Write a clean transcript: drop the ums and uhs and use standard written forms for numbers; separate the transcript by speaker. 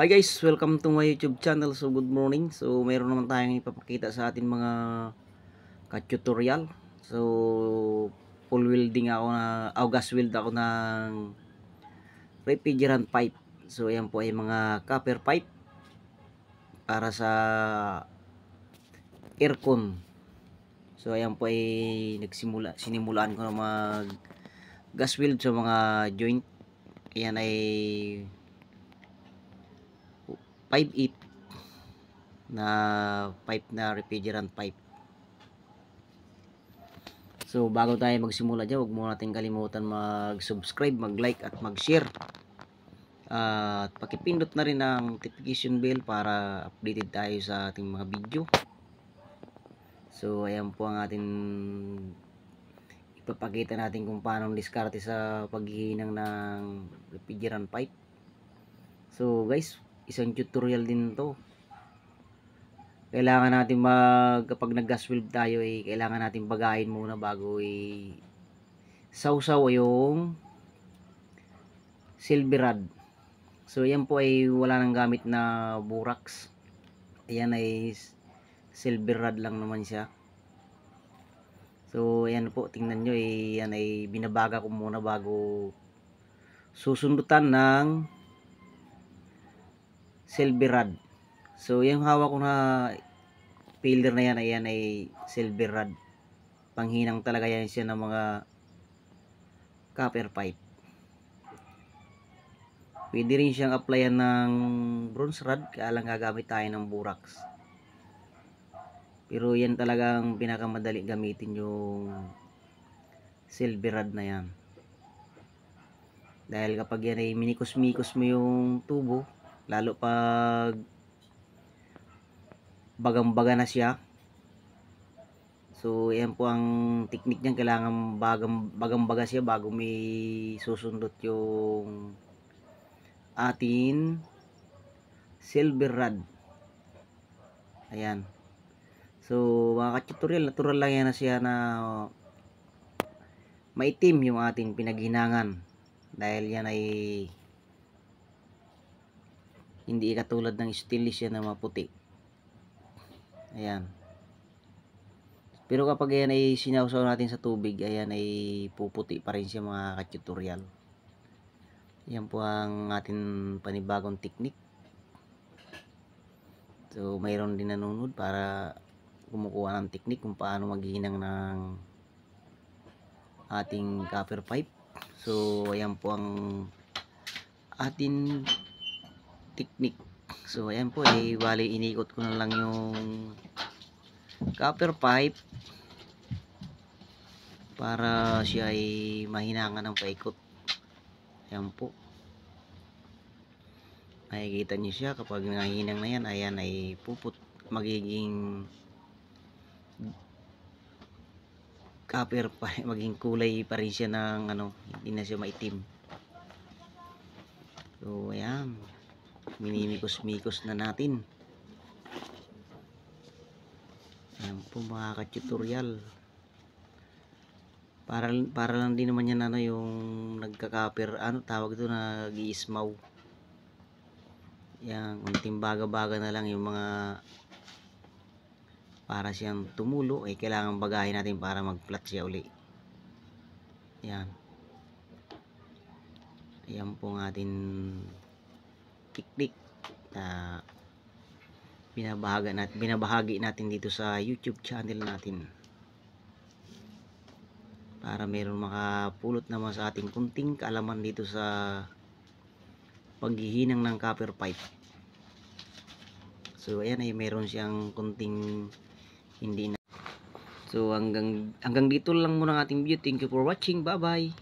Speaker 1: Hi guys, welcome to my YouTube channel. So good morning. So mayroon naman tayong ipapakita sa atin mga ka-tutorial. So full welding ako gas weld ako ng refrigerant pipe. So ayan po ay mga copper pipe para sa aircon. So ayan po ay sinimulan ko na mag gas weld sa mga joint. Ayan ay 5/8 na pipe na refrigerant pipe. So bago tayo magsimula dyan, huwag muna natin kalimutan mag-subscribe, mag-like at mag-share. At pakipindot na rin ang notification bell para updated tayo sa ating mga video. So ayan po ang ating ipapakita natin kung paano diskarte sa paghihinang ng refrigerant pipe. So guys, isang tutorial din to. Kailangan natin kapag nag-gas weld tayo kailangan natin bagahin muna bago sausaw yung silver rod. So yan po ay wala nang gamit na borax. Ayan ay silver rod lang naman siya. So ayan po, tingnan nyo yan ay binabaga ko muna bago susundutan ng silver rod. So yung hawak ko na pilder na yan, ayan ay silver rod. Panghinang talaga yan siya ng mga copper pipe. Pwede rin siyang applyan ng bronze rod, kaya lang gagamit tayo ng borax. Pero yan talagang pinakamadali gamitin yung silver rod na yan. Dahil kapag yan ay minikos-mikos mo yung tubo, lalo pag bagang-baga na siya. So yan po ang technique niyan, kailangan bagang-baga siya bago may susundot yung atin silver rod. Ayan. So mga ka-tutorial, natural lang yan na siya na maitim yung ating pinaghinangan. Dahil yan ay hindi katulad ng stainless yan na maputi. Ayan. Pero kapag yan ay sinawsaw natin sa tubig, ayan ay puputi pa rin siya mga ka-tutorial. Yan po ang ating panibagong technique. So mayroon din nanonood para kumukuha ng technique kung paano maghihinang ng ating copper pipe. So ayan po ang ating technique. So ayan po bali inikot ko na lang yung copper pipe para siya ay mahinangan ng paikot. Ayan po, makikita niyo siya kapag nahinang na yan, ayan ay magiging copper pipe, maging kulay pa rin siya ng hindi na siya maitim. So ayan, minimikos-mikos na natin. Ayan po mga ka-tutorial, para lang din naman yan yung nagka-copper, tawag ito, nag-i-smaw. Yan, unting baga-baga na lang yung mga para siyang tumulo, kailangan bagahin natin para mag-flat siya uli. Yan. Ayan po ang ating technique na binabahagi natin dito sa YouTube channel natin. Para meron makapulot naman sa ating kunting kaalaman dito sa paghihinang ng copper pipe. So ayan ay meron siyang kunting hindi na. So hanggang dito lang muna ang ating video. Thank you for watching. Bye bye.